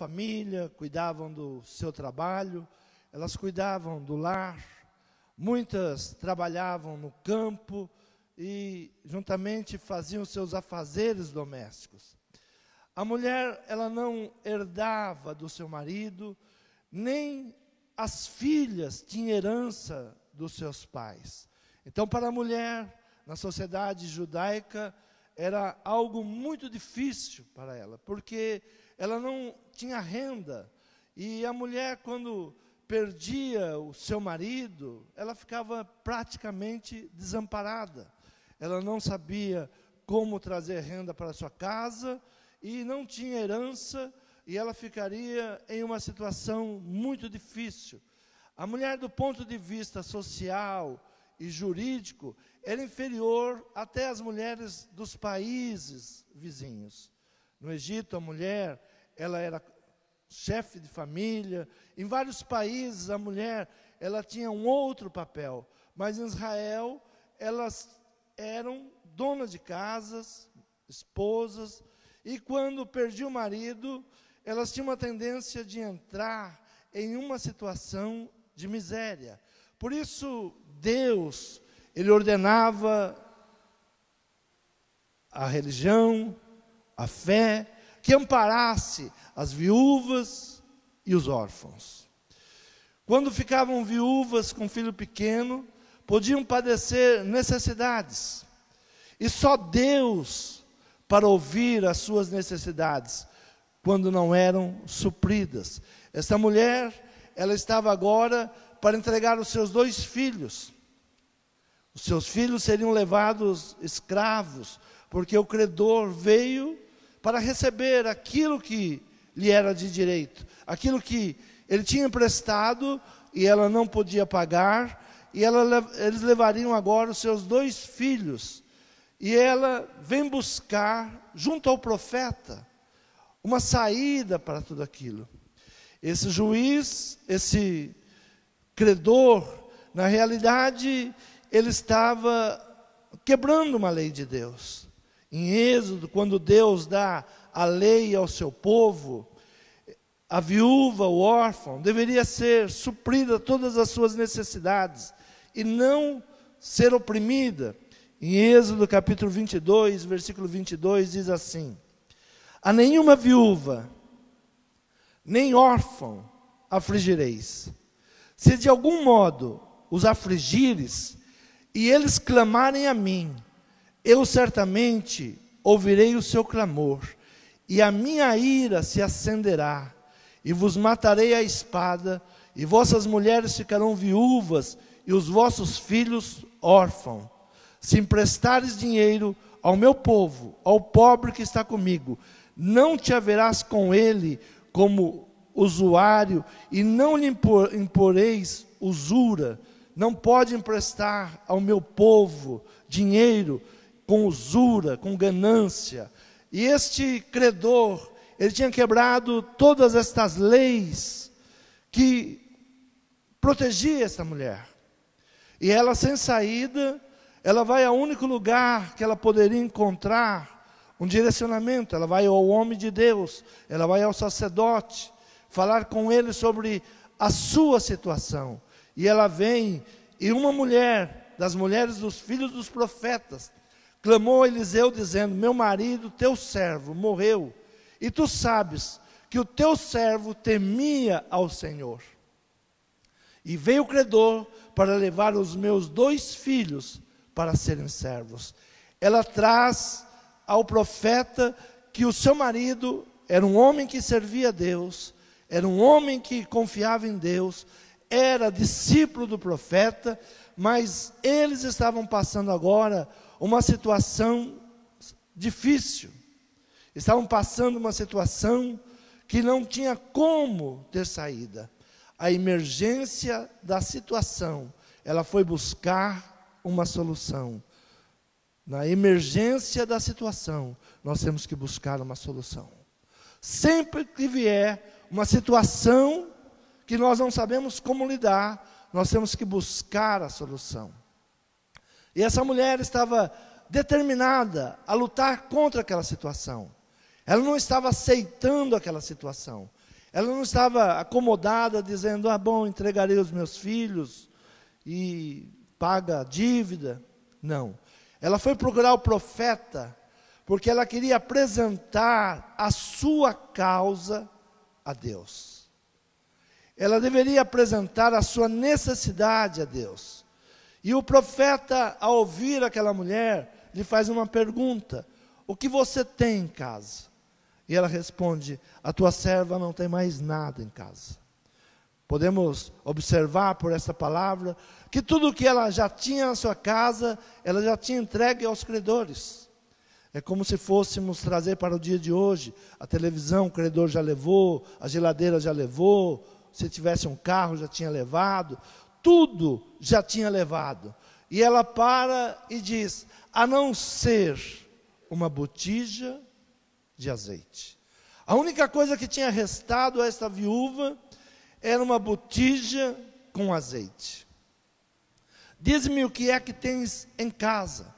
família, cuidavam do seu trabalho, elas cuidavam do lar, muitas trabalhavam no campo e juntamente faziam seus afazeres domésticos. A mulher, ela não herdava do seu marido, nem as filhas tinham herança dos seus pais. Então, para a mulher, na sociedade judaica, era algo muito difícil para ela, porque ela não tinha renda. E a mulher, quando perdia o seu marido, ela ficava praticamente desamparada. Ela não sabia como trazer renda para a sua casa e não tinha herança, e ela ficaria em uma situação muito difícil. A mulher, do ponto de vista social e jurídico, era inferior até às mulheres dos países vizinhos. No Egito, a mulher, ela era chefe de família. Em vários países, a mulher, ela tinha um outro papel. Mas em Israel, elas eram donas de casas, esposas, e quando perdia o marido, elas tinham uma tendência de entrar em uma situação de miséria. Por isso, Deus, Ele ordenava a religião, a fé, que amparasse as viúvas e os órfãos. Quando ficavam viúvas com filho pequeno, podiam padecer necessidades. E só Deus para ouvir as suas necessidades, quando não eram supridas. Essa mulher, ela estava agora para entregar os seus 2 filhos. Os seus filhos seriam levados escravos, porque o credor veio para receber aquilo que lhe era de direito, aquilo que ele tinha emprestado e ela não podia pagar, e eles levariam agora os seus 2 filhos. E ela vem buscar, junto ao profeta, uma saída para tudo aquilo. Esse juiz, esse credor, na realidade, ele estava quebrando uma lei de Deus. Em Êxodo, quando Deus dá a lei ao seu povo, a viúva, o órfão, deveria ser suprida todas as suas necessidades e não ser oprimida. Em Êxodo capítulo 22, versículo 22, diz assim: a nenhuma viúva, nem órfão afligireis. Se de algum modo os afligires, e eles clamarem a mim, eu certamente ouvirei o seu clamor, e a minha ira se acenderá, e vos matarei a espada, e vossas mulheres ficarão viúvas, e os vossos filhos órfãos. Se emprestares dinheiro ao meu povo, ao pobre que está comigo, não te haverás com ele como usuário, e não lhe imporeis usura. Não pode emprestar ao meu povo dinheiro com usura, com ganância. E este credor, ele tinha quebrado todas estas leis que protegiam essa mulher. E ela, sem saída, ela vai ao único lugar que ela poderia encontrar um direcionamento. Ela vai ao homem de Deus, ela vai ao sacerdote, falar com ele sobre a sua situação. E ela vem, e uma mulher, das mulheres dos filhos dos profetas, clamou a Eliseu dizendo: meu marido, teu servo, morreu, e tu sabes que o teu servo temia ao Senhor. E veio o credor para levar os meus 2 filhos para serem servos. Ela traz ao profeta que o seu marido era um homem que servia a Deus, era um homem que confiava em Deus, era discípulo do profeta, mas eles estavam passando agora uma situação difícil. Estavam passando uma situação que não tinha como ter saída. A emergência da situação, ela foi buscar uma solução. Na emergência da situação, nós temos que buscar uma solução. Sempre que vier uma situação que nós não sabemos como lidar, nós temos que buscar a solução. E essa mulher estava determinada a lutar contra aquela situação. Ela não estava aceitando aquela situação. Ela não estava acomodada, dizendo, bom, entregarei os meus filhos e paga a dívida. Não. Ela foi procurar o profeta, porque ela queria apresentar a sua causa a Deus. Ela deveria apresentar a sua necessidade a Deus. E o profeta, ao ouvir aquela mulher, lhe faz uma pergunta: o que você tem em casa? E ela responde: a tua serva não tem mais nada em casa. Podemos observar por essa palavra que tudo que ela já tinha na sua casa, ela já tinha entregue aos credores. É como se fôssemos trazer para o dia de hoje: a televisão o credor já levou, a geladeira já levou, se tivesse um carro já tinha levado, tudo já tinha levado. E ela para e diz: a não ser uma botija de azeite. A única coisa que tinha restado a esta viúva era uma botija com azeite. Diz-me o que é que tens em casa.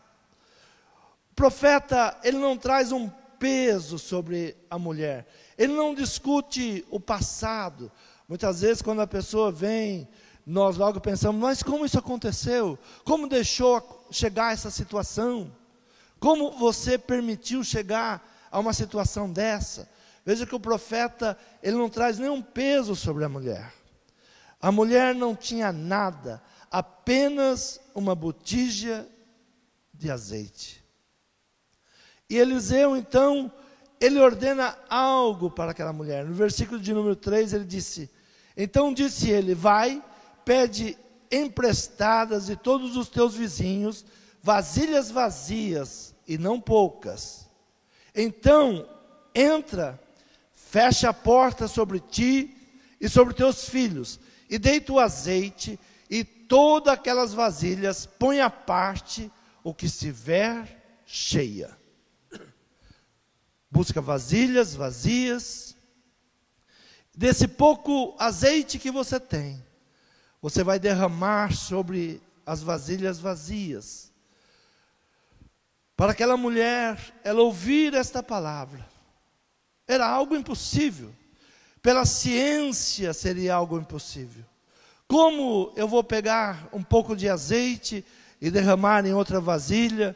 O profeta, ele não traz um peso sobre a mulher. Ele não discute o passado. Muitas vezes quando a pessoa vem, nós logo pensamos: mas como isso aconteceu? Como deixou chegar a essa situação? Como você permitiu chegar a uma situação dessa? Veja que o profeta, ele não traz nenhum peso sobre a mulher. A mulher não tinha nada, apenas uma botija de azeite. E Eliseu, então, ele ordena algo para aquela mulher. No versículo de número 3, ele disse: então disse ele, vai, pede emprestadas de todos os teus vizinhos, vasilhas vazias, e não poucas. Então, entra, fecha a porta sobre ti e sobre teus filhos, e deita o azeite, e todas aquelas vasilhas, põe à parte o que estiver cheia. Busca vasilhas vazias. Desse pouco azeite que você tem, você vai derramar sobre as vasilhas vazias. Para aquela mulher, ela ouvir esta palavra, era algo impossível. Pela ciência seria algo impossível. Como eu vou pegar um pouco de azeite e derramar em outra vasilha?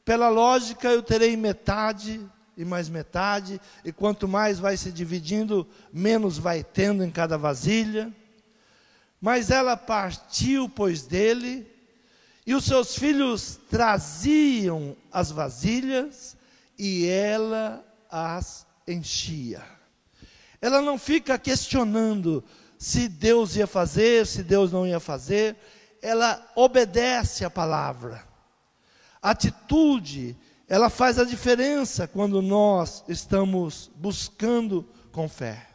Pela lógica, eu terei metade e mais metade, e quanto mais vai se dividindo, menos vai tendo em cada vasilha. Mas ela partiu, pois, dele, e os seus filhos traziam as vasilhas, e ela as enchia. Ela não fica questionando se Deus ia fazer, se Deus não ia fazer. Ela obedece a palavra. A atitude, ela faz a diferença quando nós estamos buscando com fé.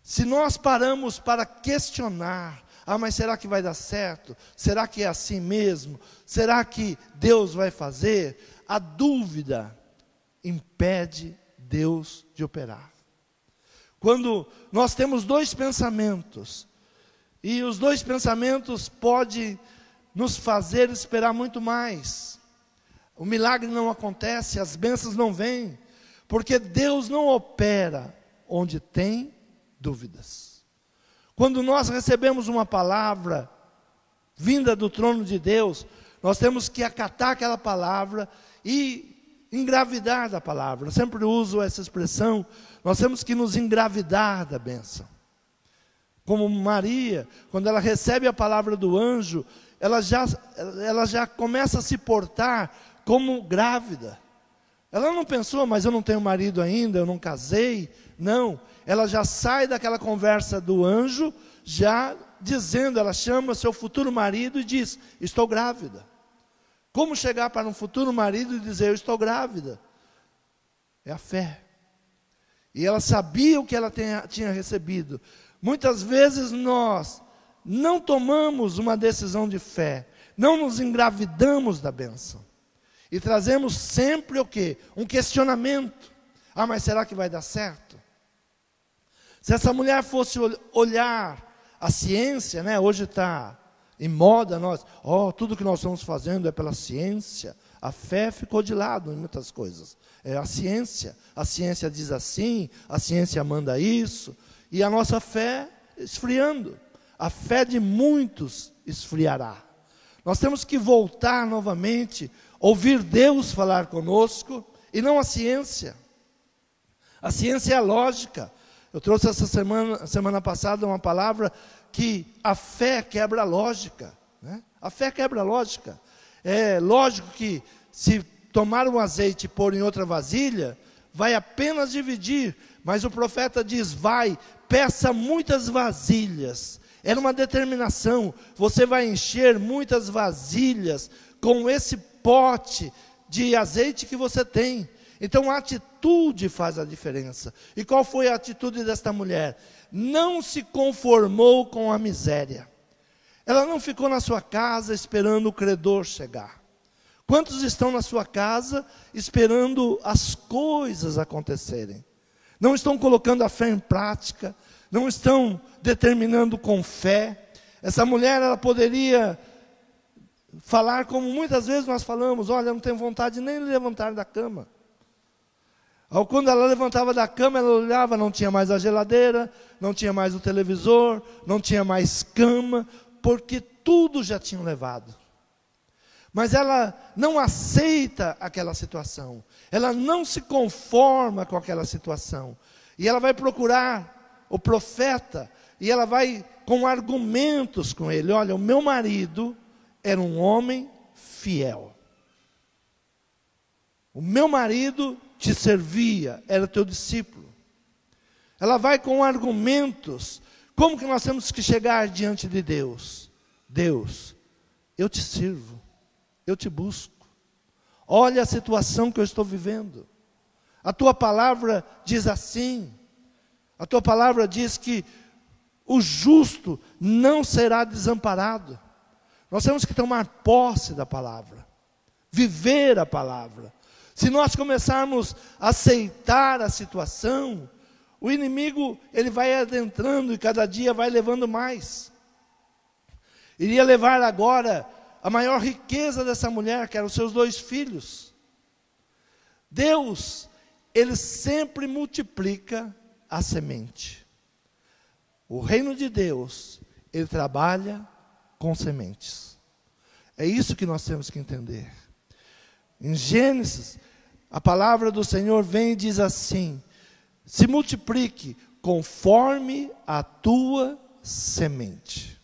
Se nós paramos para questionar: mas será que vai dar certo? Será que é assim mesmo? Será que Deus vai fazer? A dúvida impede Deus de operar. Quando nós temos dois pensamentos, e os dois pensamentos podem nos fazer esperar muito mais, o milagre não acontece, as bênçãos não vêm, porque Deus não opera onde tem dúvidas. Quando nós recebemos uma palavra vinda do trono de Deus, nós temos que acatar aquela palavra e engravidar da palavra. Eu sempre uso essa expressão: nós temos que nos engravidar da bênção. Como Maria, quando ela recebe a palavra do anjo, ela já começa a se portar como grávida. Ela não pensou: mas eu não tenho marido ainda, eu não casei. Não, ela já sai daquela conversa do anjo, já dizendo, ela chama seu futuro marido e diz: estou grávida. Como chegar para um futuro marido e dizer: eu estou grávida? É a fé. E ela sabia o que ela tinha recebido. Muitas vezes nós não tomamos uma decisão de fé, não nos engravidamos da bênção. E trazemos sempre o quê? Um questionamento. Mas será que vai dar certo? Se essa mulher fosse olhar a ciência, né? Hoje está em moda tudo que nós estamos fazendo é pela ciência, A fé ficou de lado em muitas coisas. É a ciência diz assim, a ciência manda isso, e a nossa fé esfriando. A fé de muitos esfriará. Nós temos que voltar novamente, ouvir Deus falar conosco, e não a ciência. A ciência é a lógica. Eu trouxe essa semana passada uma palavra que a fé quebra a lógica, né? A fé quebra a lógica. É lógico que se tomar um azeite e pôr em outra vasilha, vai apenas dividir. Mas o profeta diz, vai, peça muitas vasilhas. Era uma determinação, você vai encher muitas vasilhas com esse pote de azeite que você tem. Então a atitude faz a diferença. E qual foi a atitude desta mulher? Não se conformou com a miséria. Ela não ficou na sua casa esperando o credor chegar. Quantos estão na sua casa esperando as coisas acontecerem? Não estão colocando a fé em prática, não estão determinando com fé. Essa mulher, ela poderia falar como muitas vezes nós falamos, olha, eu não tenho vontade nem de levantar da cama. Quando ela levantava da cama, ela olhava, não tinha mais a geladeira, não tinha mais o televisor, não tinha mais cama, porque tudo já tinham levado. Mas ela não aceita aquela situação, ela não se conforma com aquela situação, e ela vai procurar o profeta, e ela vai com argumentos com ele, olha, o meu marido era um homem fiel, o meu marido te servia, era teu discípulo. Ela vai com argumentos. Como que nós temos que chegar diante de Deus? Deus, eu te sirvo, eu te busco. Olha a situação que eu estou vivendo. A tua palavra diz assim. A tua palavra diz que o justo não será desamparado. Nós temos que tomar posse da palavra, viver a palavra. Se nós começarmos a aceitar a situação, o inimigo, ele vai adentrando e cada dia vai levando mais. Iria levar agora a maior riqueza dessa mulher, que eram os seus 2 filhos. Deus, ele sempre multiplica a semente. O reino de Deus, ele trabalha com sementes. É isso que nós temos que entender. Em Gênesis, a palavra do Senhor vem e diz assim, se multiplique conforme a tua semente.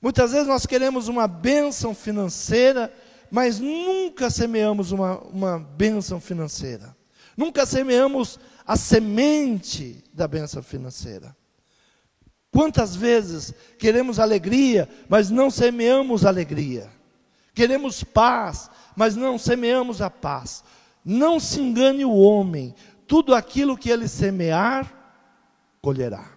Muitas vezes nós queremos uma bênção financeira, mas nunca semeamos uma bênção financeira. Nunca semeamos a semente da bênção financeira. Quantas vezes queremos alegria, mas não semeamos alegria. Queremos paz, mas não semeamos a paz. Não se engane o homem, tudo aquilo que ele semear, colherá.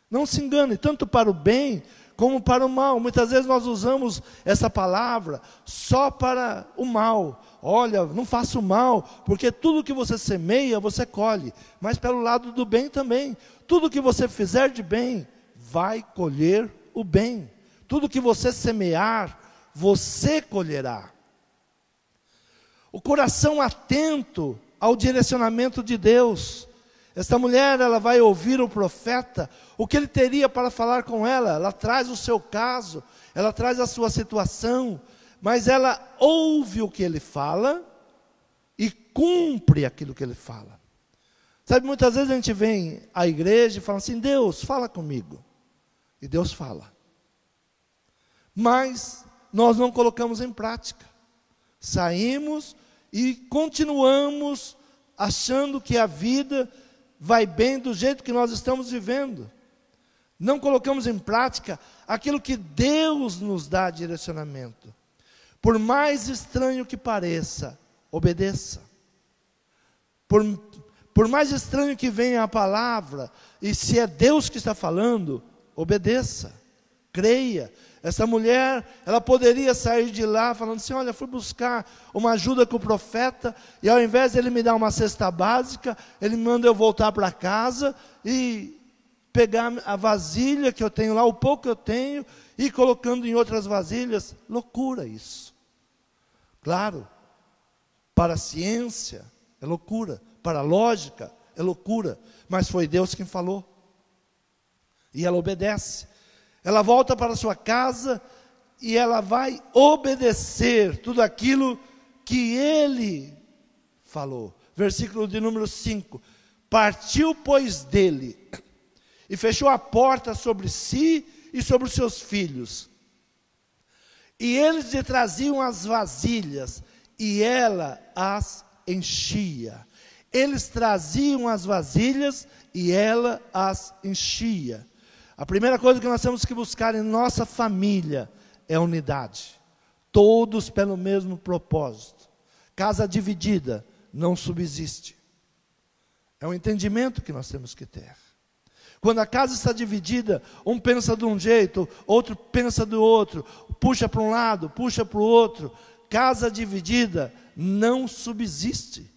Não se engane, tanto para o bem como para o mal. Muitas vezes nós usamos essa palavra só para o mal. Olha, não faça o mal, porque tudo que você semeia, você colhe. Mas pelo lado do bem também. Tudo que você fizer de bem, vai colher o bem. Tudo que você semear, você colherá. O coração atento ao direcionamento de Deus. Esta mulher, ela vai ouvir o profeta, o que ele teria para falar com ela. Ela traz o seu caso, ela traz a sua situação, mas ela ouve o que ele fala e cumpre aquilo que ele fala. Sabe, muitas vezes a gente vem à igreja e fala assim, Deus, fala comigo. E Deus fala. Mas nós não colocamos em prática. Saímos e continuamos achando que a vida vai bem do jeito que nós estamos vivendo. Não colocamos em prática aquilo que Deus nos dá direcionamento. Por mais estranho que pareça, obedeça. Por mais estranho que venha a palavra, e se é Deus que está falando, obedeça, creia. Essa mulher, ela poderia sair de lá falando assim, olha, fui buscar uma ajuda com o profeta, e ao invés de ele me dar uma cesta básica, ele me manda eu voltar para casa, e pegar a vasilha que eu tenho lá, o pouco que eu tenho, e ir colocando em outras vasilhas. Loucura isso. Claro, Para a ciência, é loucura. Para a lógica, é loucura. Mas foi Deus quem falou. E ela obedece. Ela volta para a sua casa e ela vai obedecer tudo aquilo que ele falou. Versículo de número 5. Partiu, pois, dele, e fechou a porta sobre si e sobre os seus filhos. E eles lhe traziam as vasilhas, e ela as enchia. Eles traziam as vasilhas, e ela as enchia. A primeira coisa que nós temos que buscar em nossa família é unidade. Todos pelo mesmo propósito. Casa dividida não subsiste. É um entendimento que nós temos que ter. Quando a casa está dividida, um pensa de um jeito, outro pensa do outro, puxa para um lado, puxa para o outro. Casa dividida não subsiste.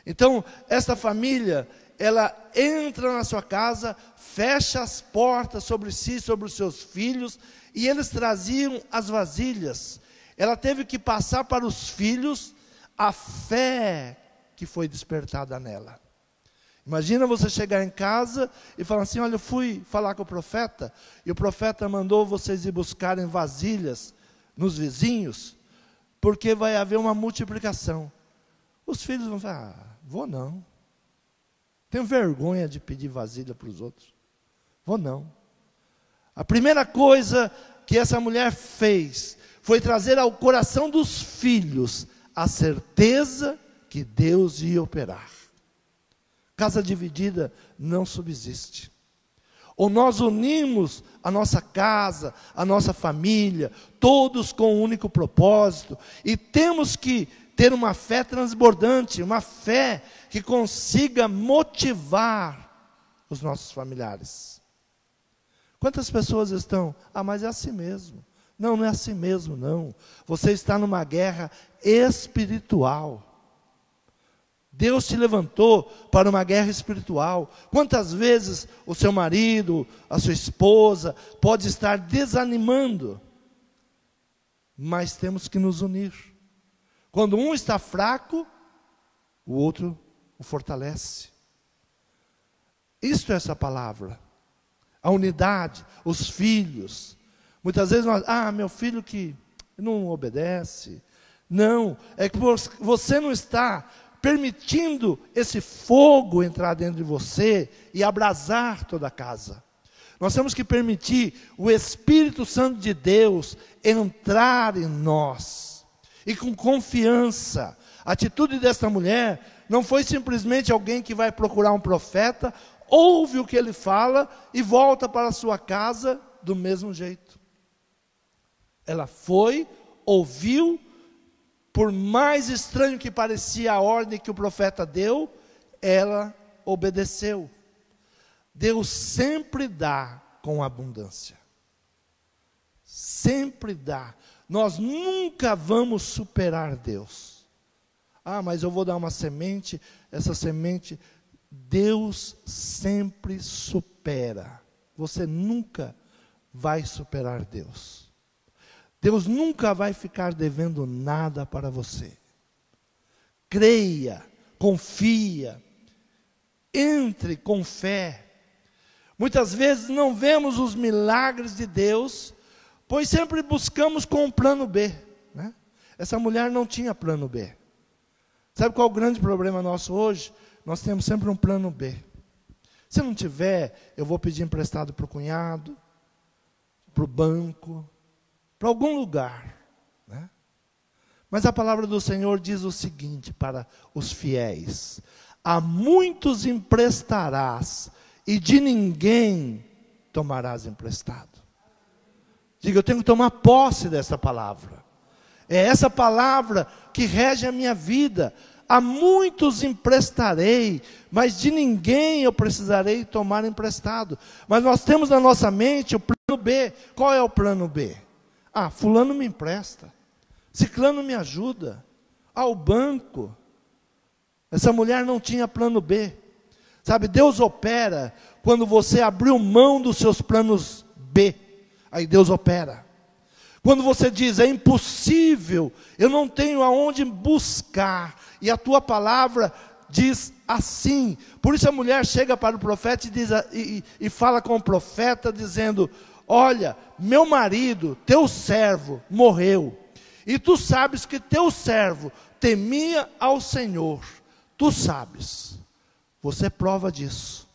Então, esta família, ela entra na sua casa, fecha as portas sobre si, sobre os seus filhos, e eles traziam as vasilhas. Ela teve que passar para os filhos a fé que foi despertada nela. Imagina você chegar em casa e falar assim: olha, eu fui falar com o profeta, e o profeta mandou vocês ir buscarem vasilhas nos vizinhos, porque vai haver uma multiplicação. Os filhos vão falar: vou não. Tenho vergonha de pedir vasilha para os outros. Vou não. A primeira coisa que essa mulher fez foi trazer ao coração dos filhos a certeza que Deus ia operar. Casa dividida não subsiste. Ou nós unimos a nossa casa, a nossa família, todos com um único propósito, e temos que ter uma fé transbordante, uma fé que consiga motivar os nossos familiares. Quantas pessoas estão? Ah, mas é assim mesmo. Não, não é assim mesmo, não. Você está numa guerra espiritual. Deus te levantou para uma guerra espiritual. Quantas vezes o seu marido, a sua esposa, pode estar desanimando, mas temos que nos unir. Quando um está fraco, o outro o fortalece. Isto é essa palavra. A unidade, os filhos. Muitas vezes nós, meu filho que não obedece. Não, é que você não está permitindo esse fogo entrar dentro de você e abrasar toda a casa. Nós temos que permitir o Espírito Santo de Deus entrar em nós. E com confiança. A atitude desta mulher não foi simplesmente alguém que vai procurar um profeta, ouve o que ele fala e volta para a sua casa do mesmo jeito. Ela foi, ouviu, por mais estranho que parecia a ordem que o profeta deu, ela obedeceu. Deus sempre dá com abundância. Sempre dá. Nós nunca vamos superar Deus. Mas eu vou dar uma semente, essa semente, Deus sempre supera. Você nunca vai superar Deus. Deus nunca vai ficar devendo nada para você. Creia, confia, entre com fé. Muitas vezes não vemos os milagres de Deus, pois sempre buscamos com um plano B, né? Essa mulher não tinha plano B. Sabe qual é o grande problema nosso hoje? Nós temos sempre um plano B. Se não tiver, eu vou pedir emprestado para o cunhado, para o banco, para algum lugar, né? Mas a palavra do Senhor diz o seguinte para os fiéis: a muitos emprestarás, e de ninguém tomarás emprestado. Diga, eu tenho que tomar posse dessa palavra. É essa palavra que rege a minha vida. A muitos emprestarei, mas de ninguém eu precisarei tomar emprestado. Mas nós temos na nossa mente o plano B. Qual é o plano B? Fulano me empresta, ciclano me ajuda, o banco. Essa mulher não tinha plano B. Sabe, Deus opera quando você abriu mão dos seus planos B. Aí Deus opera. Quando você diz, é impossível, eu não tenho aonde buscar, e a tua palavra diz assim. Por isso a mulher chega para o profeta e fala com o profeta, dizendo, olha, meu marido, teu servo, morreu, e tu sabes que teu servo temia ao Senhor, tu sabes, você é prova disso.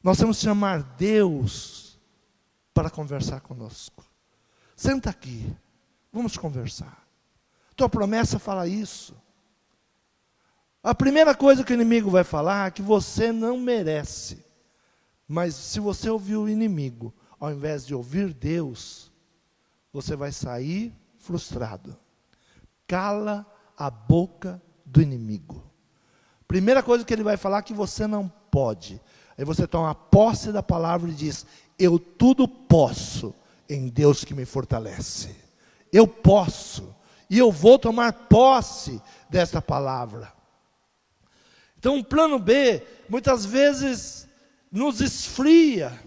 Nós temos que chamar Deus para conversar conosco. Senta aqui, vamos conversar. Tua promessa fala isso. A primeira coisa que o inimigo vai falar é que você não merece. Mas se você ouvir o inimigo, ao invés de ouvir Deus, você vai sair frustrado. Cala a boca do inimigo. Primeira coisa que ele vai falar é que você não pode. Aí você toma posse da palavra e diz, eu tudo posso em Deus que me fortalece. Eu posso, e eu vou tomar posse desta palavra. Então o plano B, muitas vezes, nos esfria.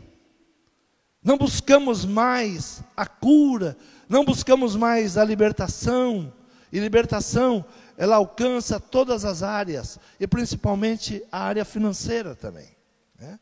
Não buscamos mais a cura, não buscamos mais a libertação. E libertação, ela alcança todas as áreas, e principalmente a área financeira também, né?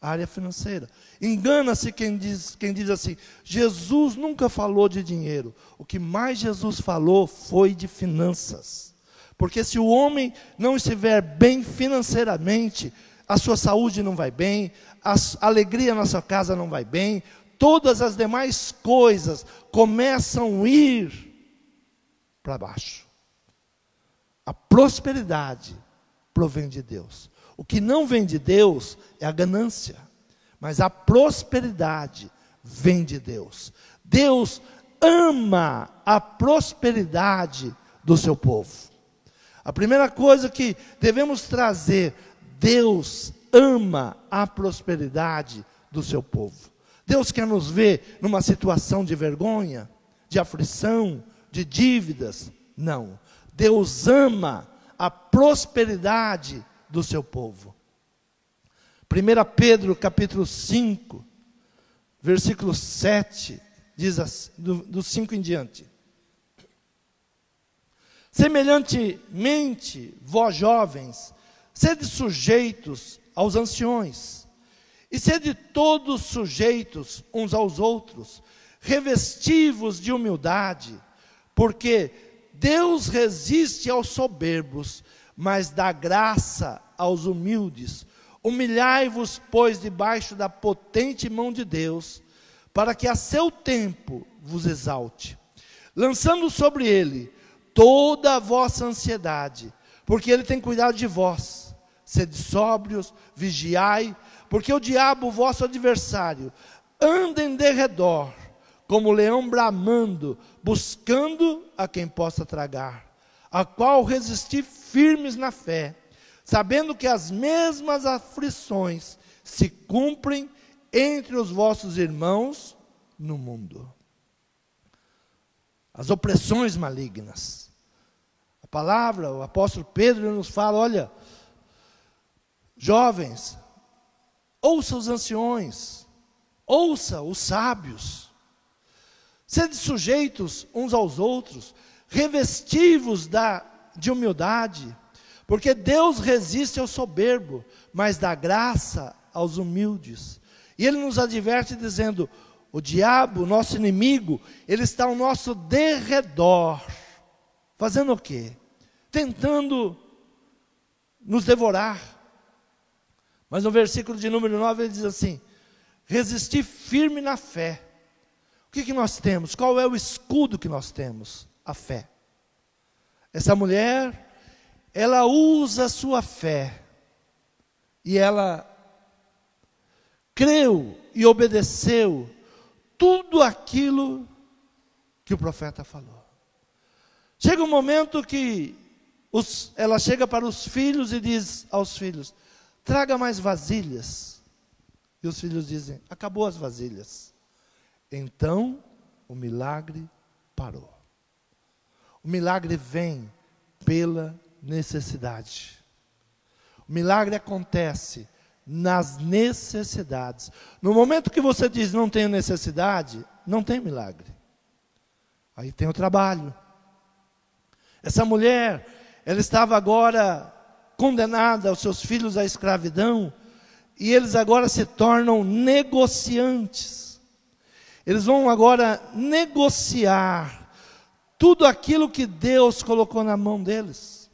A área financeira. Engana-se quem diz assim, Jesus nunca falou de dinheiro. O que mais Jesus falou foi de finanças. Porque se o homem não estiver bem financeiramente, a sua saúde não vai bem, a alegria na sua casa não vai bem, todas as demais coisas começam a ir para baixo. A prosperidade provém de Deus. O que não vem de Deus é a ganância, mas a prosperidade vem de Deus. Deus ama a prosperidade do seu povo. A primeira coisa que devemos trazer, Deus ama a prosperidade do seu povo. Deus quer nos ver numa situação de vergonha, de aflição, de dívidas. Não. Deus ama a prosperidade do seu povo. 1 Pedro capítulo 5, versículo 7, diz assim, do 5 em diante. Semelhantemente, vós jovens, sede sujeitos aos anciões, e sede todos sujeitos uns aos outros, revestivos de humildade, porque Deus resiste aos soberbos, mas dá graça aos humildes. Humilhai-vos, pois, debaixo da potente mão de Deus, para que a seu tempo vos exalte, lançando sobre ele toda a vossa ansiedade, porque ele tem cuidado de vós. Sede sóbrios, vigiai, porque o diabo, vosso adversário, anda em derredor, como leão bramando, buscando a quem possa tragar, a qual resisti firmes na fé, sabendo que as mesmas aflições se cumprem entre os vossos irmãos no mundo. As opressões malignas. A palavra, o apóstolo Pedro nos fala, olha, jovens, ouça os anciões, ouça os sábios, sede sujeitos uns aos outros, revestivos de humildade, porque Deus resiste ao soberbo, mas dá graça aos humildes. E ele nos adverte dizendo, o diabo, nosso inimigo, ele está ao nosso derredor, fazendo o quê? Tentando nos devorar. Mas no versículo de número 9 ele diz assim, resistir firme na fé. O que nós temos? Qual é o escudo que nós temos? A fé. Essa mulher, ela usa a sua fé, e ela creu e obedeceu tudo aquilo que o profeta falou. Chega um momento que ela chega para os filhos e diz aos filhos, traga mais vasilhas. E os filhos dizem, acabou as vasilhas. Então, o milagre parou. O milagre vem pela necessidade. O milagre acontece nas necessidades. No momento que você diz não tenho necessidade, não tem milagre. Aí tem o trabalho. Essa mulher, ela estava agora condenada, os seus filhos à escravidão, e eles agora se tornam negociantes. Eles vão agora negociar tudo aquilo que Deus colocou na mão deles.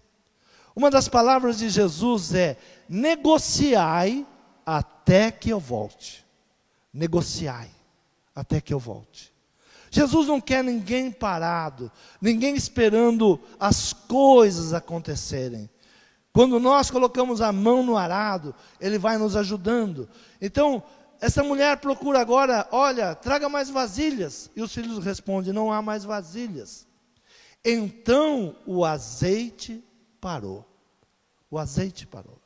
Uma das palavras de Jesus é: negociai até que eu volte. Negociai até que eu volte. Jesus não quer ninguém parado, ninguém esperando as coisas acontecerem. Quando nós colocamos a mão no arado, Ele vai nos ajudando. Então, essa mulher procura agora: olha, traga mais vasilhas. E os filhos respondem: não há mais vasilhas. Então o azeite parou. O azeite parou.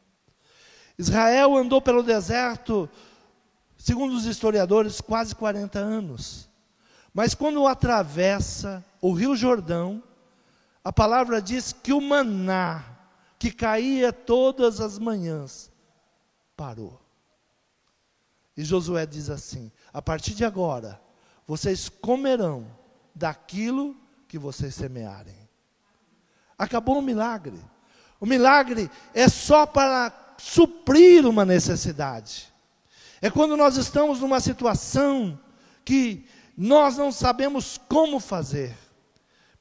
Israel andou pelo deserto, segundo os historiadores, quase 40 anos. Mas quando atravessa o Rio Jordão, a palavra diz que o maná, que caía todas as manhãs, parou. E Josué diz assim: a partir de agora, vocês comerão daquilo que vocês semearem. Acabou o milagre. O milagre é só para suprir uma necessidade. É quando nós estamos numa situação que nós não sabemos como fazer.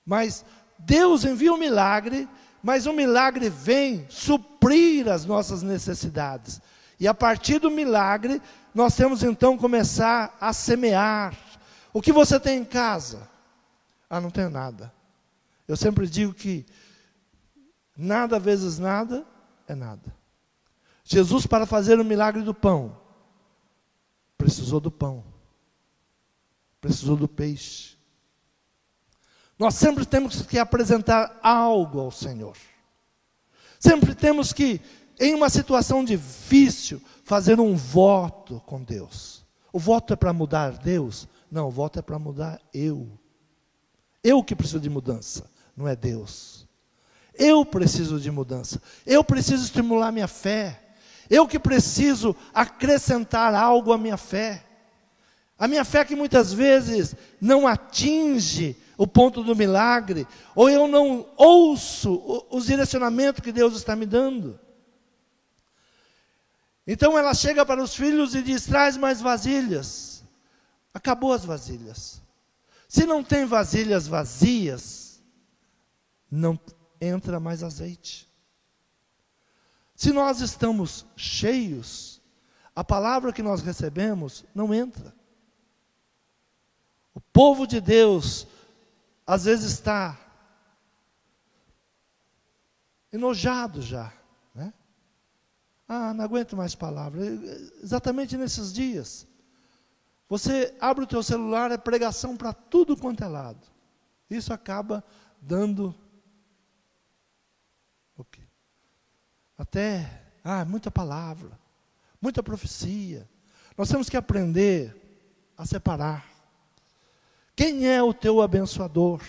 Mas Deus envia um milagre, mas o milagre vem suprir as nossas necessidades. E a partir do milagre, nós temos então começar a semear. O que você tem em casa? Ah, não tenho nada. Eu sempre digo que nada vezes nada é nada. Jesus, para fazer o milagre do pão, precisou do pão. Precisou do peixe. Nós sempre temos que apresentar algo ao Senhor. Sempre temos que, em uma situação difícil, fazer um voto com Deus. O voto é para mudar Deus? Não, o voto é para mudar eu. Eu que preciso de mudança, não é Deus. Eu preciso de mudança. Eu preciso estimular minha fé. Eu que preciso acrescentar algo à minha fé. A minha fé que muitas vezes não atinge o ponto do milagre, ou eu não ouço os direcionamentos que Deus está me dando. Então ela chega para os filhos e diz: traz mais vasilhas. Acabou as vasilhas. Se não tem vasilhas vazias, não entra mais azeite. Se nós estamos cheios, a palavra que nós recebemos não entra. O povo de Deus, às vezes está enojado já, né? Ah, não aguento mais palavra. Exatamente nesses dias, você abre o teu celular, é pregação para tudo quanto é lado. Isso acaba dando o quê? Até, muita palavra, muita profecia. Nós temos que aprender a separar. Quem é o teu abençoador?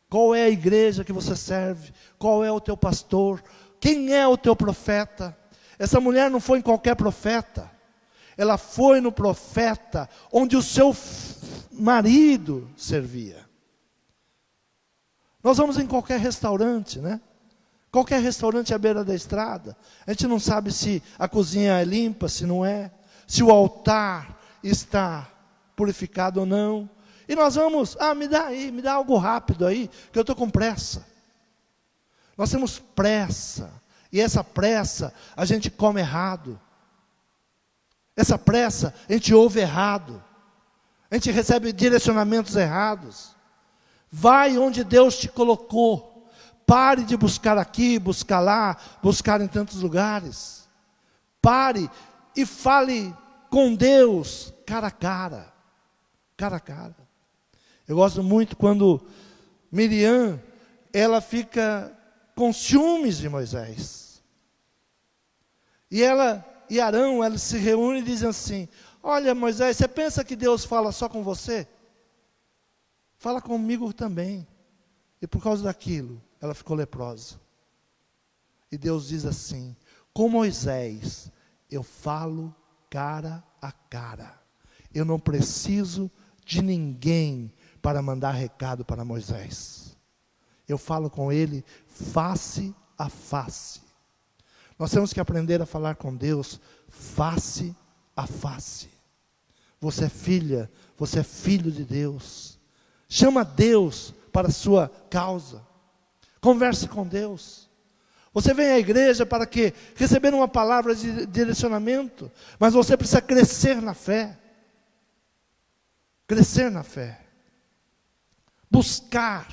Qual é a igreja que você serve? Qual é o teu pastor? Quem é o teu profeta? Essa mulher não foi em qualquer profeta. Ela foi no profeta onde o seu marido servia. Nós vamos em qualquer restaurante, né? Qualquer restaurante à beira da estrada. A gente não sabe se a cozinha é limpa, se não é. Se o altar está purificado ou não. E nós vamos, me dá algo rápido aí, que eu estou com pressa. Nós temos pressa. E essa pressa, a gente come errado. Essa pressa, a gente ouve errado. A gente recebe direcionamentos errados. Vai onde Deus te colocou. Pare de buscar aqui, buscar lá, buscar em tantos lugares. Pare e fale com Deus, cara a cara. Cara a cara. Eu gosto muito quando Miriam, ela fica com ciúmes de Moisés. E ela e Arão, eles se reúnem e dizem assim: olha, Moisés, você pensa que Deus fala só com você? Fala comigo também. E por causa daquilo, ela ficou leprosa. E Deus diz assim: com Moisés, eu falo cara a cara. Eu não preciso de ninguém para mandar recado para Moisés. Eu falo com ele face a face. Nós temos que aprender a falar com Deus face a face. Você é filha, você é filho de Deus. Chama Deus para a sua causa. Converse com Deus. Você vem à igreja para quê? Receber uma palavra de direcionamento. Mas você precisa crescer na fé. Crescer na fé. Buscar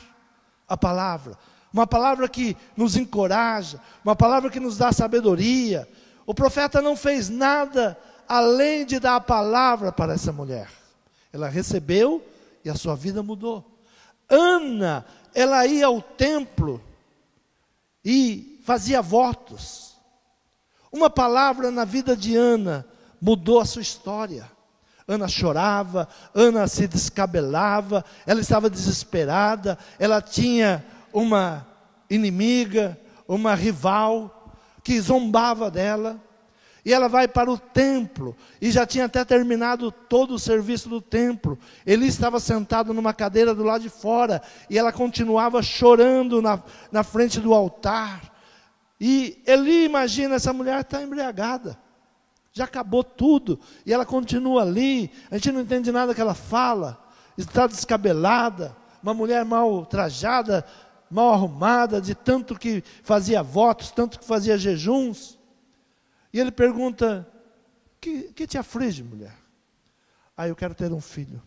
a palavra. Uma palavra que nos encoraja. Uma palavra que nos dá sabedoria. O profeta não fez nada além de dar a palavra para essa mulher. Ela recebeu e a sua vida mudou. Ana, ela ia ao templo e fazia votos. Uma palavra na vida de Ana mudou a sua história. Ana chorava, Ana se descabelava, ela estava desesperada, ela tinha uma inimiga, uma rival, que zombava dela. E ela vai para o templo, e já tinha até terminado todo o serviço do templo. Eli estava sentado numa cadeira do lado de fora, e ela continuava chorando na frente do altar. E Eli, imagina, essa mulher está embriagada, já acabou tudo, e ela continua ali, a gente não entende nada que ela fala, está descabelada, uma mulher mal trajada, mal arrumada, de tanto que fazia votos, tanto que fazia jejuns. E ele pergunta, que te aflige, mulher? Eu quero ter um filho,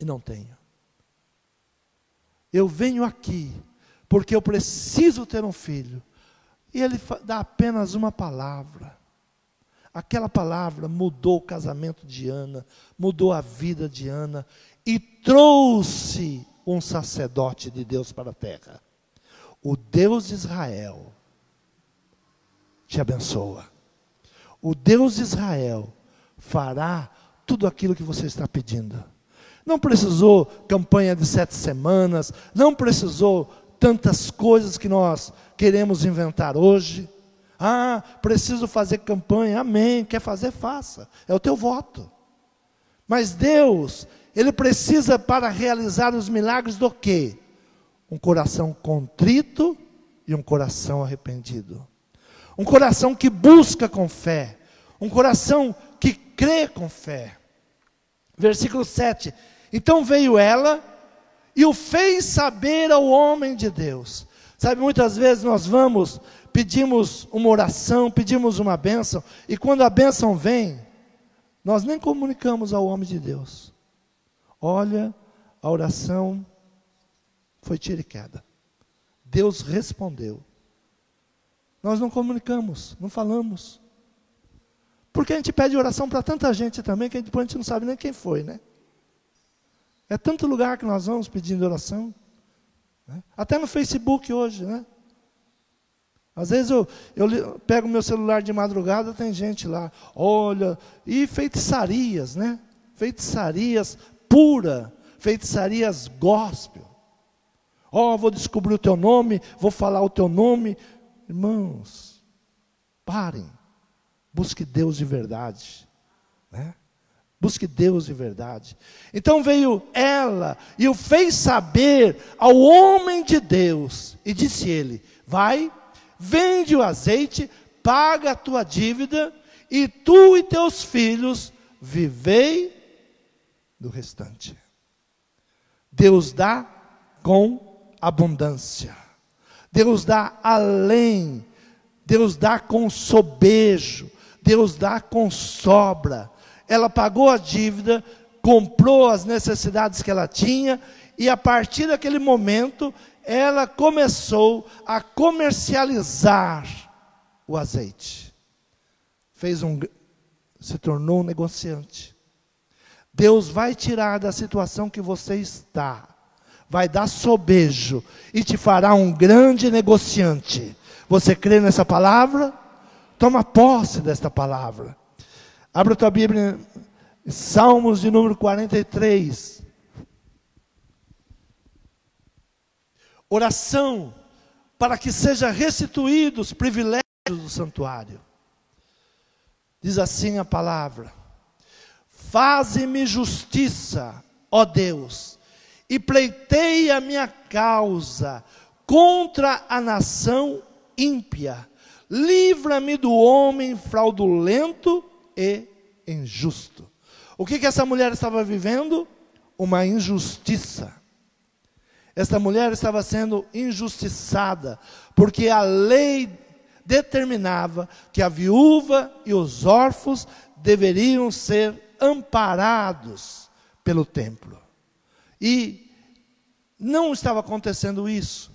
e não tenho. Eu venho aqui, porque eu preciso ter um filho. E ele dá apenas uma palavra. Aquela palavra mudou o casamento de Ana, mudou a vida de Ana, e trouxe um sacerdote de Deus para a terra. O Deus de Israel te abençoa. O Deus de Israel fará tudo aquilo que você está pedindo. Não precisou campanha de 7 semanas, não precisou tantas coisas que nós queremos inventar hoje. Preciso fazer campanha, amém, quer fazer, faça, é o teu voto. Mas Deus, Ele precisa para realizar os milagres do quê? Um coração contrito e um coração arrependido. Um coração que busca com fé. Um coração que crê com fé. Versículo 7. Então veio ela e o fez saber ao homem de Deus. Sabe, muitas vezes nós vamos, pedimos uma oração, pedimos uma bênção, e quando a bênção vem, nós nem comunicamos ao homem de Deus. Olha, a oração foi tiro e queda. Deus respondeu. Nós não comunicamos, não falamos. Porque a gente pede oração para tanta gente também, que depois a gente não sabe nem quem foi, né? É tanto lugar que nós vamos pedindo oração. Né? Até no Facebook hoje, né? Às vezes eu pego meu celular de madrugada, tem gente lá, olha, e feitiçarias, né? Feitiçarias pura, feitiçarias gospel. Vou descobrir o teu nome, vou falar o teu nome. Irmãos, parem, busque Deus de verdade, né? Busque Deus de verdade. Então veio ela e o fez saber ao homem de Deus, e disse ele, vai, vende o azeite, paga a tua dívida, e tu e teus filhos vivei do restante. Deus dá com abundância. Deus dá além, Deus dá com sobejo, Deus dá com sobra. Ela pagou a dívida, comprou as necessidades que ela tinha, e a partir daquele momento, ela começou a comercializar o azeite. Se tornou um negociante. Deus vai tirar da situação que você está, vai dar sobejo e te fará um grande negociante. Você crê nessa palavra? Toma posse desta palavra. Abra a tua Bíblia, Salmos de número 43. Oração para que seja restituídos os privilégios do santuário. Diz assim a palavra: faze-me justiça, ó Deus, e pleitei a minha causa contra a nação ímpia. Livra-me do homem fraudulento e injusto. O que essa mulher estava vivendo? Uma injustiça. Esta mulher estava sendo injustiçada, porque a lei determinava que a viúva e os órfãos deveriam ser amparados pelo templo. E não estava acontecendo isso.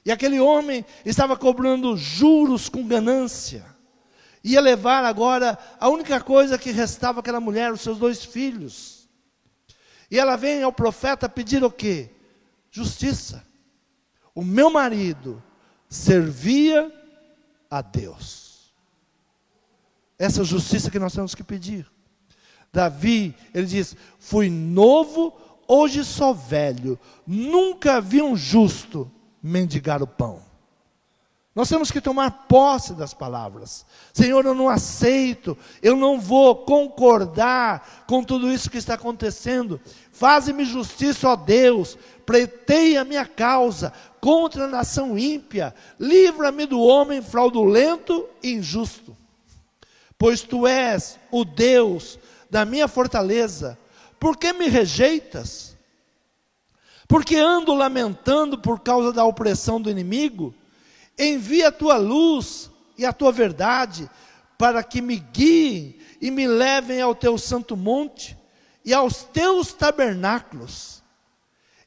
E aquele homem estava cobrando juros com ganância. Ia levar agora a única coisa que restava àquela mulher, os seus 2 filhos. E ela vem ao profeta pedir o quê? Justiça. O meu marido servia a Deus. Essa justiça que nós temos que pedir. Davi, ele diz: fui novo, hoje sou velho, nunca vi um justo mendigar o pão. Nós temos que tomar posse das palavras. Senhor, eu não aceito, eu não vou concordar com tudo isso que está acontecendo. Faze-me justiça, ó Deus, pleiteia a minha causa contra a nação ímpia, livra-me do homem fraudulento e injusto. Pois tu és o Deus da minha fortaleza, por que me rejeitas? Porque ando lamentando por causa da opressão do inimigo? Envia a tua luz e a tua verdade, para que me guiem e me levem ao teu santo monte e aos teus tabernáculos.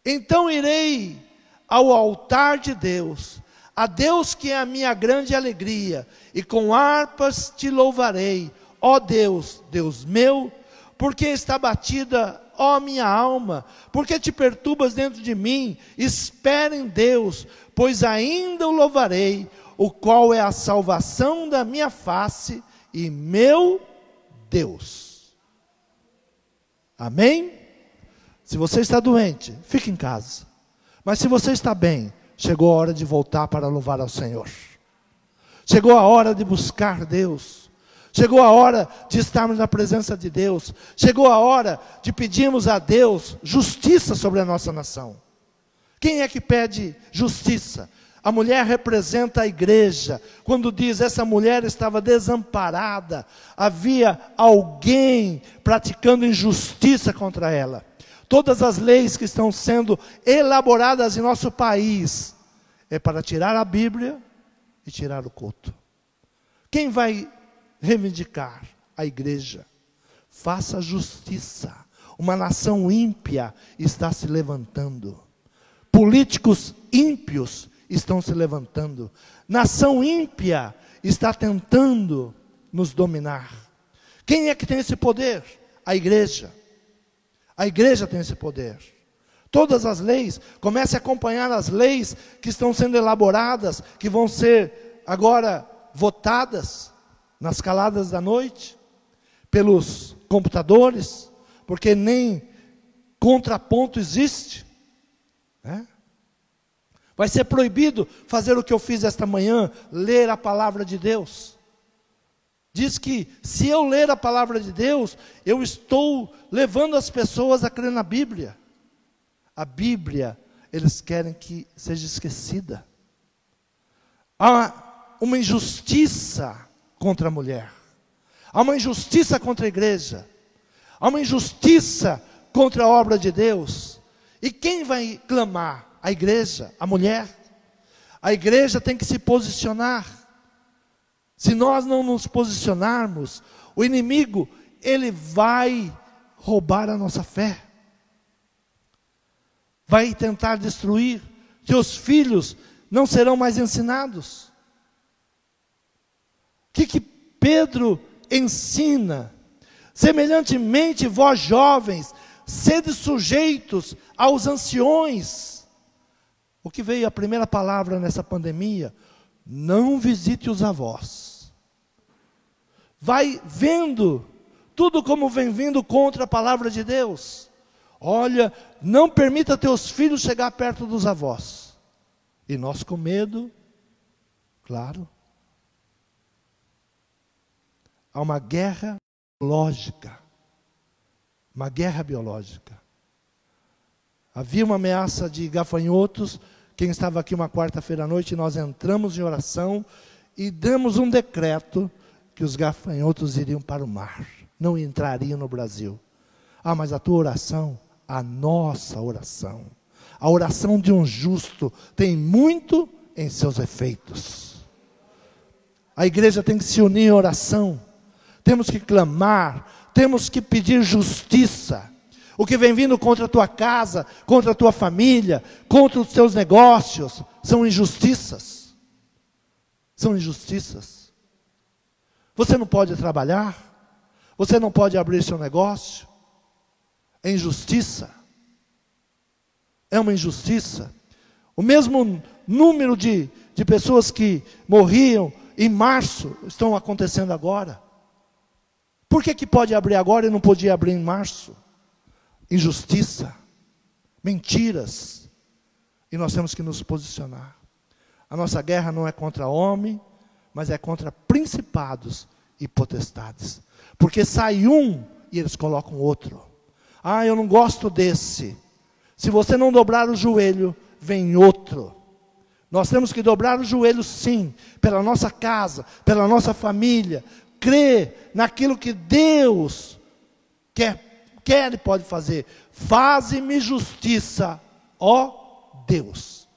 Então irei ao altar de Deus, a Deus que é a minha grande alegria, e com harpas te louvarei, ó Deus, Deus meu, porque está batida, ó minha alma, porque te perturbas dentro de mim. Espera em Deus, pois ainda o louvarei, o qual é a salvação da minha face e meu Deus. Amém? Se você está doente, fique em casa. Mas se você está bem, chegou a hora de voltar para louvar ao Senhor. Chegou a hora de buscar Deus. Chegou a hora de estarmos na presença de Deus. Chegou a hora de pedirmos a Deus justiça sobre a nossa nação. Quem é que pede justiça? A mulher representa a igreja. Quando diz essa mulher estava desamparada, havia alguém praticando injustiça contra ela. Todas as leis que estão sendo elaboradas em nosso país é para tirar a Bíblia e tirar o culto. Quem vai reivindicar? A igreja. Faça justiça. Uma nação ímpia está se levantando. Políticos ímpios estão se levantando. Nação ímpia está tentando nos dominar. Quem é que tem esse poder? A igreja. A igreja tem esse poder. Todas as leis, comece a acompanhar as leis que estão sendo elaboradas, que vão ser agora votadas nas caladas da noite, pelos computadores, porque nem contraponto existe, né? Vai ser proibido fazer o que eu fiz esta manhã, ler a palavra de Deus. Diz que se eu ler a palavra de Deus, eu estou levando as pessoas a crer na Bíblia. A Bíblia, eles querem que seja esquecida. Há uma injustiça contra a mulher. Há uma injustiça contra a igreja. Há uma injustiça contra a obra de Deus. E quem vai clamar? A igreja, a mulher. A igreja tem que se posicionar. Se nós não nos posicionarmos, o inimigo, ele vai roubar a nossa fé. Vai tentar destruir. Teus filhos não serão mais ensinados. O que Pedro ensina? Semelhantemente, vós jovens, sede sujeitos aos anciões. O que veio a primeira palavra nessa pandemia? Não visite os avós. Vai vendo tudo como vem vindo contra a palavra de Deus. Olha, não permita teus filhos chegar perto dos avós. E nós com medo, claro. Há uma guerra biológica. Uma guerra biológica. Havia uma ameaça de gafanhotos. Quem estava aqui uma quarta-feira à noite, nós entramos em oração e demos um decreto que os gafanhotos iriam para o mar, não entrariam no Brasil. Ah, mas a tua oração, a nossa oração, a oração de um justo tem muito em seus efeitos. A igreja tem que se unir em oração, temos que clamar, temos que pedir justiça. O que vem vindo contra a tua casa, contra a tua família, contra os teus negócios, são injustiças. São injustiças. Você não pode trabalhar, você não pode abrir seu negócio. É injustiça. É uma injustiça. O mesmo número de pessoas que morriam em março estão acontecendo agora. Por que pode abrir agora e não podia abrir em março? Injustiça, mentiras, e nós temos que nos posicionar. A nossa guerra não é contra homem, mas é contra principados e potestades, porque sai um e eles colocam outro. Ah, eu não gosto desse. Se você não dobrar o joelho, vem outro. Nós temos que dobrar o joelho sim, pela nossa casa, pela nossa família, crer naquilo que Deus quer e pode fazer. Faze-me justiça, ó Deus.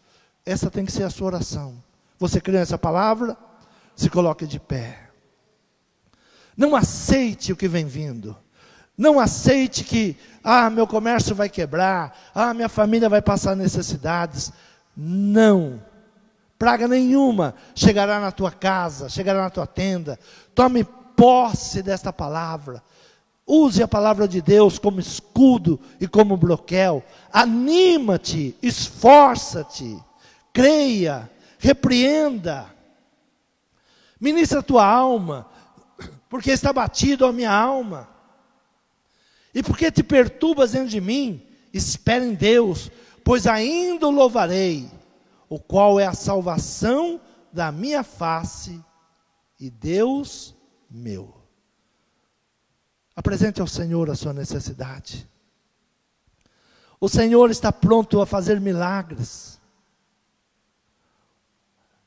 Essa tem que ser a sua oração. Você crê nessa palavra? Se coloque de pé. Não aceite o que vem vindo. Não aceite que, meu comércio vai quebrar, minha família vai passar necessidades. Não. Praga nenhuma chegará na tua casa, chegará na tua tenda. Tome posse desta palavra. Use a palavra de Deus como escudo e como broquel. Anima-te, esforça-te, creia, repreenda. Ministra a tua alma, porque está batido a minha alma. E porque te perturbas dentro de mim, espera em Deus, pois ainda o louvarei, o qual é a salvação da minha face e Deus meu. Apresente ao Senhor a sua necessidade. O Senhor está pronto a fazer milagres.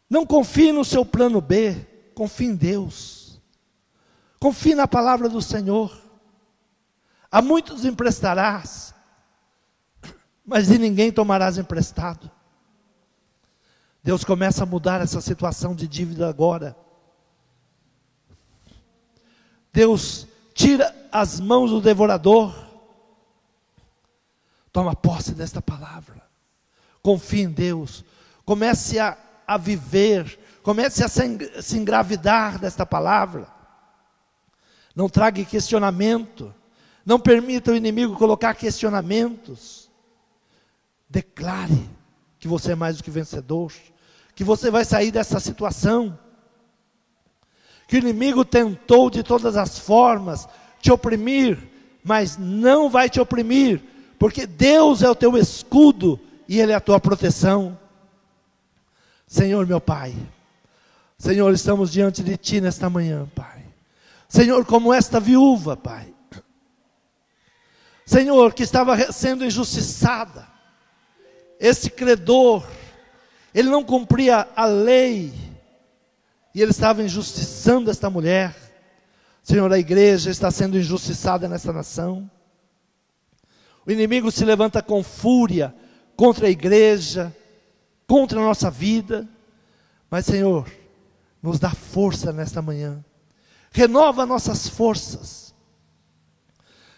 Não confie no seu plano B, confie em Deus. Confie na palavra do Senhor. A muitos emprestarás, mas de ninguém tomarás emprestado. Deus começa a mudar essa situação de dívida agora. Deus tira as mãos do devorador. Toma posse desta palavra. Confie em Deus. Comece a viver. Comece a se engravidar desta palavra. Não traga questionamento. Não permita o inimigo colocar questionamentos. Declare que você é mais do que vencedor. Que você vai sair dessa situação. Que o inimigo tentou de todas as formas te oprimir, mas não vai te oprimir, porque Deus é o teu escudo e Ele é a tua proteção. Senhor meu Pai, Senhor, estamos diante de Ti nesta manhã, Pai. Senhor, como esta viúva, Pai, Senhor, que estava sendo injustiçada, esse credor, ele não cumpria a lei, e ele estava injustiçando esta mulher. Senhor, a igreja está sendo injustiçada nessa nação. O inimigo se levanta com fúria contra a igreja, contra a nossa vida. Mas, Senhor, nos dá força nesta manhã. Renova nossas forças.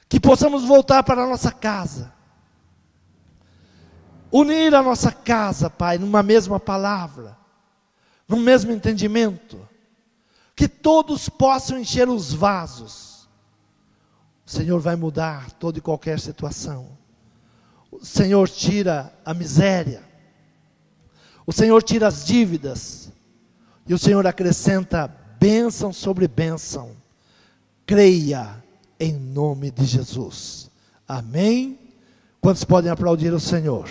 Que possamos voltar para a nossa casa. Unir a nossa casa, Pai, numa mesma palavra, num mesmo entendimento. Que todos possam encher os vasos. O Senhor vai mudar toda e qualquer situação. O Senhor tira a miséria. O Senhor tira as dívidas. E o Senhor acrescenta bênção sobre bênção. Creia em nome de Jesus. Amém? Quantos podem aplaudir o Senhor?